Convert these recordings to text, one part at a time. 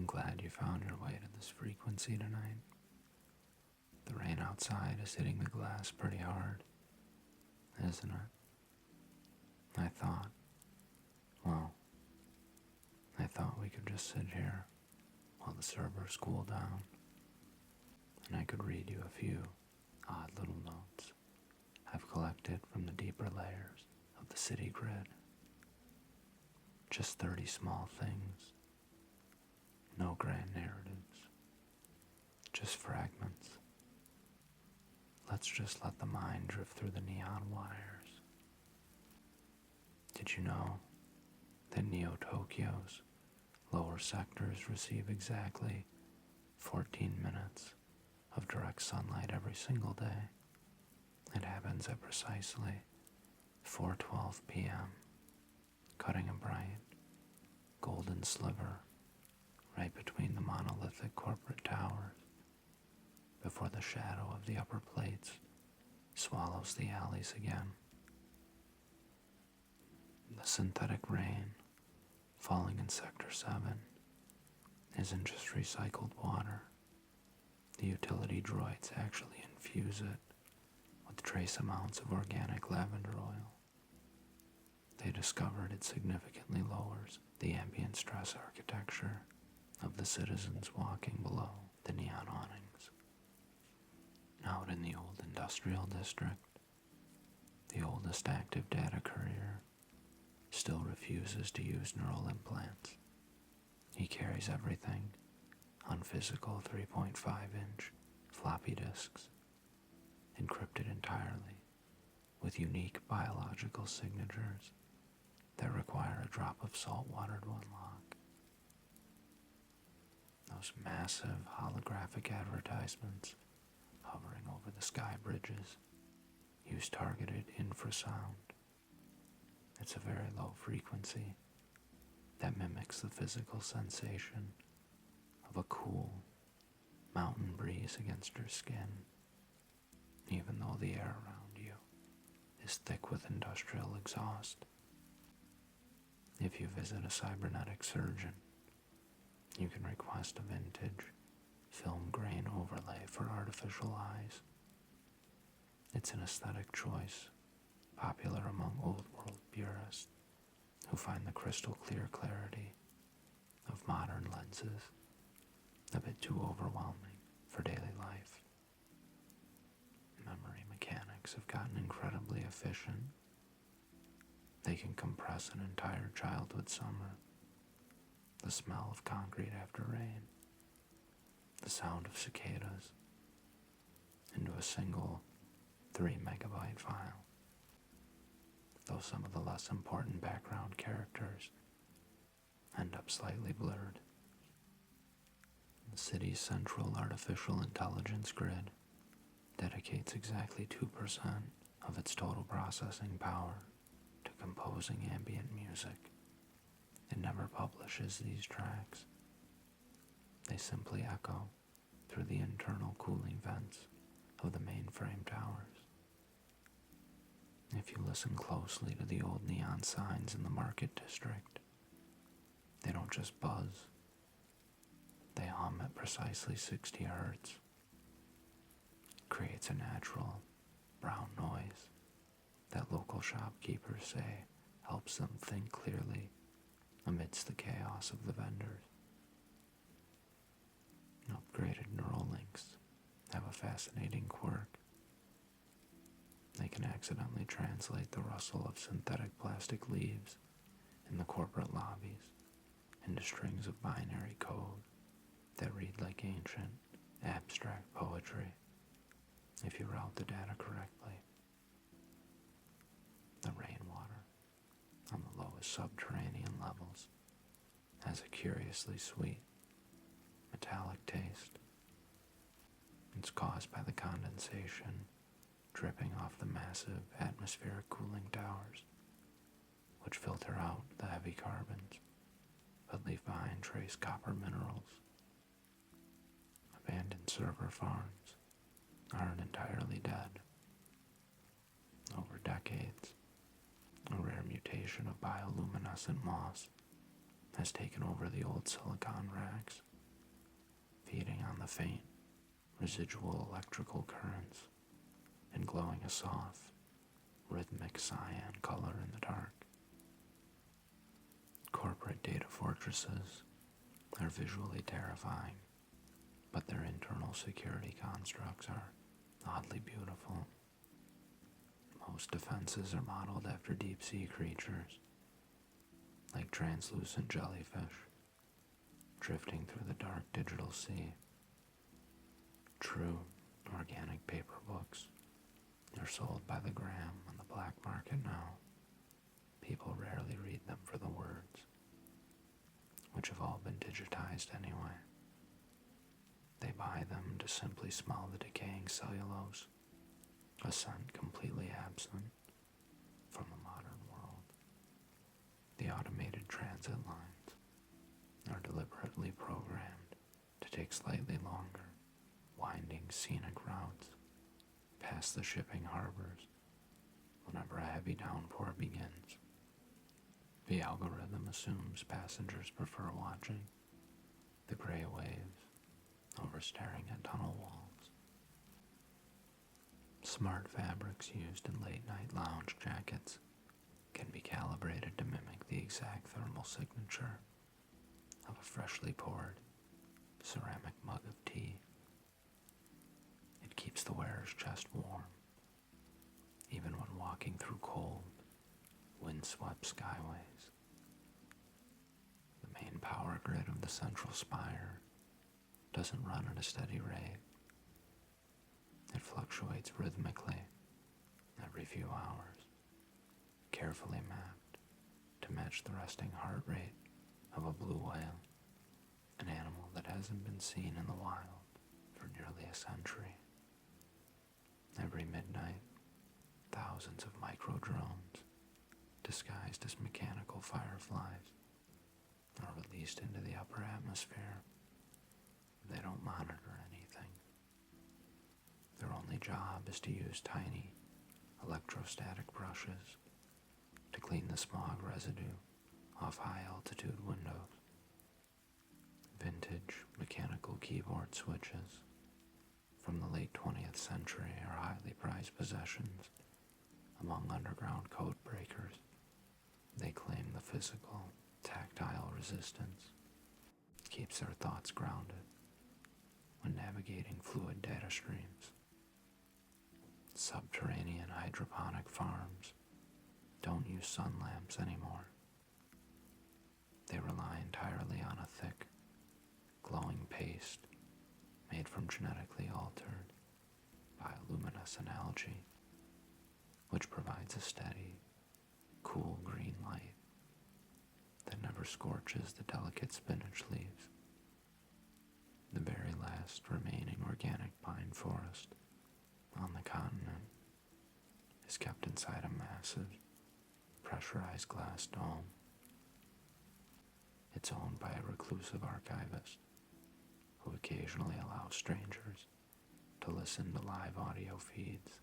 I'm glad you found your way to this frequency tonight. The rain outside is hitting the glass pretty hard, isn't it? I thought, well, I thought we could just sit here while the servers cool down, and I could read you a few odd little notes I've collected from the deeper layers of the city grid. Just 30 small things. No grand narratives. Just fragments. Let's just let the mind drift through the neon wires. Did you know that Neo-Tokyo's lower sectors receive exactly 14 minutes of direct sunlight every single day? It happens at precisely 4:12 p.m., cutting a bright, golden sliver right between the monolithic corporate towers before the shadow of the upper plates swallows the alleys again. The synthetic rain falling in Sector 7 isn't just recycled water. The utility droids actually infuse it with trace amounts of organic lavender oil. They discovered it significantly lowers the ambient stress architecture of the citizens walking below the neon awnings. Out in the old industrial district, the oldest active data courier still refuses to use neural implants. He carries everything on physical 3.5-inch floppy disks, encrypted entirely with unique biological signatures that require a drop of salt water to unlock. Those massive holographic advertisements hovering over the sky bridges use targeted infrasound. It's a very low frequency that mimics the physical sensation of a cool mountain breeze against your skin, even though the air around you is thick with industrial exhaust. If you visit a cybernetic surgeon, you can request a vintage film grain overlay for artificial eyes. It's an aesthetic choice popular among old world purists who find the crystal clear clarity of modern lenses a bit too overwhelming for daily life. Memory mechanics have gotten incredibly efficient. They can compress an entire childhood summer, the smell of concrete after rain, the sound of cicadas, into a single 3-megabyte file, though some of the less important background characters end up slightly blurred. The city's central artificial intelligence grid dedicates exactly 2% of its total processing power to composing ambient music. It never publishes these tracks. They simply echo through the internal cooling vents of the mainframe towers. If you listen closely to the old neon signs in the market district, they don't just buzz. They hum at precisely 60 hertz. It creates a natural, brown noise that local shopkeepers say helps them think clearly amidst the chaos of the vendors. Upgraded neural links have a fascinating quirk. They can accidentally translate the rustle of synthetic plastic leaves in the corporate lobbies into strings of binary code that read like ancient, abstract poetry if you route the data correctly. The rainwater on the lowest subterranean levels has a curiously sweet, metallic taste. It's caused by the condensation dripping off the massive atmospheric cooling towers, which filter out the heavy carbons but leave behind trace copper minerals. Abandoned server farms aren't entirely dead. Over decades, a rare mutation of bioluminescent moss has taken over the old silicon racks feeding on the faint, residual electrical currents and glowing a soft, rhythmic cyan color in the dark. Corporate data fortresses are visually terrifying, but their internal security constructs are oddly beautiful. Most defenses are modeled after deep-sea creatures, like translucent jellyfish, drifting through the dark digital sea. True, organic paper books are sold by the gram on the black market now. People rarely read them for the words, which have all been digitized anyway. They buy them to simply smell the decaying cellulose, a scent completely absent from the modern world. The automated transit lines are deliberately programmed to take slightly longer, winding scenic routes past the shipping harbors whenever a heavy downpour begins. The algorithm assumes passengers prefer watching the gray waves over staring at tunnel walls. Smart fabrics used in late-night lounge jackets can be calibrated to mimic the exact thermal signature of a freshly poured ceramic mug of tea. It keeps the wearer's chest warm, even when walking through cold, windswept skyways. The main power grid of the central spire doesn't run at a steady rate. It fluctuates rhythmically every few hours, carefully mapped to match the resting heart rate of a blue whale, an animal that hasn't been seen in the wild for nearly a century. Every midnight, thousands of micro-drones, disguised as mechanical fireflies, are released into the upper atmosphere. They don't monitor anything. Their only job is to use tiny electrostatic brushes to clean the smog residue off high-altitude windows. Vintage mechanical keyboard switches from the late 20th century are highly prized possessions among underground code breakers. They claim the physical, tactile resistance keeps their thoughts grounded when navigating fluid data streams. Subterranean hydroponic farms don't use sun lamps anymore. They rely entirely on a thick, glowing paste made from genetically altered bioluminescent algae, which provides a steady, cool green light that never scorches the delicate spinach leaves. The very last remaining organic pine forest on the continent is kept inside a massive, pressurized glass dome. It's owned by a reclusive archivist who occasionally allows strangers to listen to live audio feeds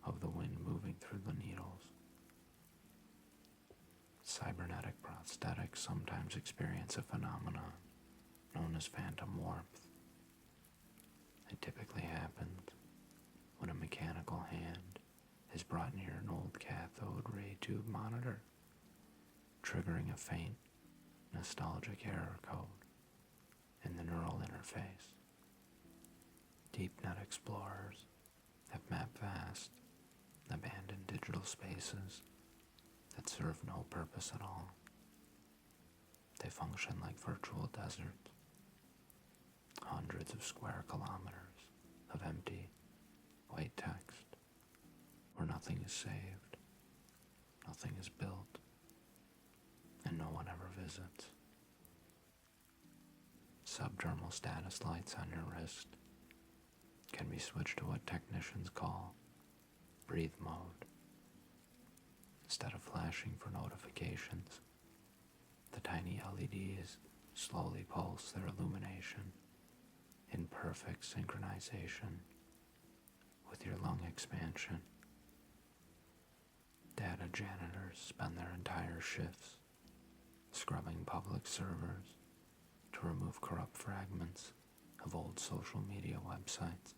of the wind moving through the needles. Cybernetic prosthetics sometimes experience a phenomenon known as phantom warmth. It typically happens when a mechanical hand is brought near an old cathode ray tube monitor, triggering a faint, nostalgic error code in the neural interface. DeepNet explorers have mapped vast, abandoned digital spaces that serve no purpose at all. They function like virtual deserts, hundreds of square kilometers of empty, white text, where nothing is saved, nothing is built, and no one ever visits. Subdermal status lights on your wrist can be switched to what technicians call breathe mode. Instead of flashing for notifications, the tiny LEDs slowly pulse their illumination in perfect synchronization with your lung expansion. Data janitors spend their entire shifts scrubbing public servers to remove corrupt fragments of old social media websites.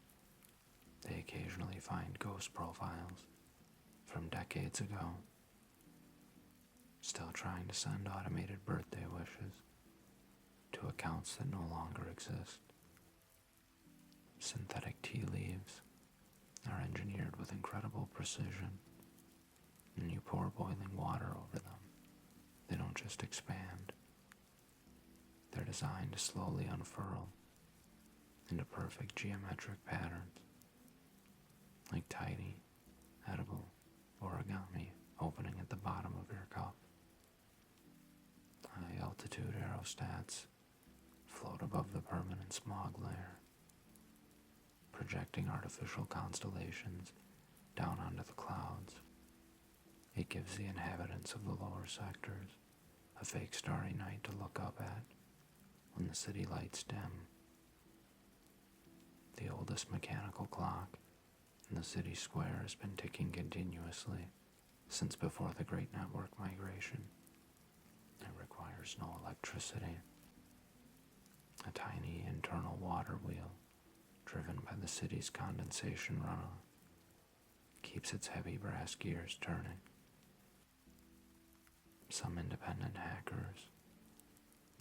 They occasionally find ghost profiles from decades ago, still trying to send automated birthday wishes to accounts that no longer exist. Synthetic tea leaves are engineered with incredible precision, and you pour boiling water over them. They don't just expand. They're designed to slowly unfurl into perfect geometric patterns, like tiny, edible origami opening at the bottom of your cup. High-altitude aerostats float above the permanent smog layer, projecting artificial constellations down onto the clouds. It gives the inhabitants of the lower sectors a fake starry night to look up at when the city lights dim. The oldest mechanical clock in the city square has been ticking continuously since before the Great Network migration. It requires no electricity. A tiny internal water wheel, driven by the city's condensation runoff, keeps its heavy brass gears turning. Some independent hackers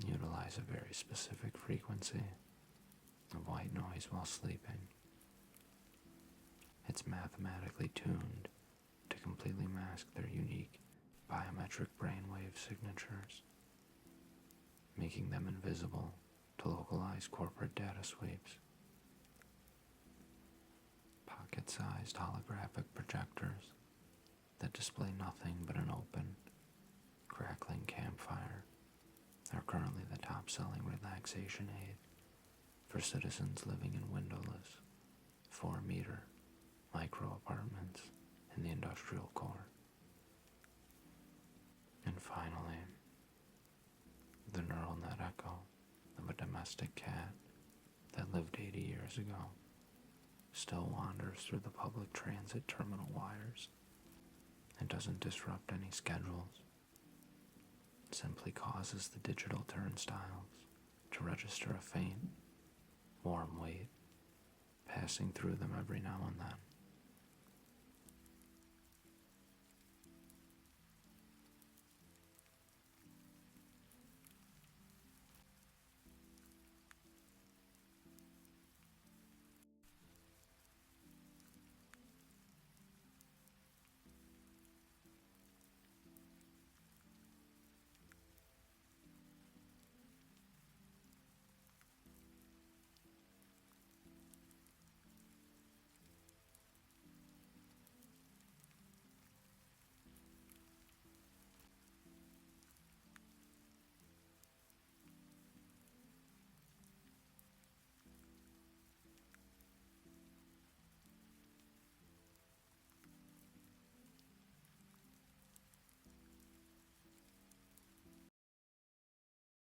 utilize a very specific frequency of white noise while sleeping. It's mathematically tuned to completely mask their unique biometric brainwave signatures, making them invisible to localized corporate data sweeps. Pocket-sized holographic projectors that display nothing but an open, crackling campfire are currently the top-selling relaxation aid for citizens living in windowless, 4-meter micro-apartments in the industrial core. And finally, the neural net echo of a domestic cat that lived 80 years ago still wanders through the public transit terminal wires. It doesn't disrupt any schedules. It simply causes the digital turnstiles to register a faint, warm wait, passing through them every now and then.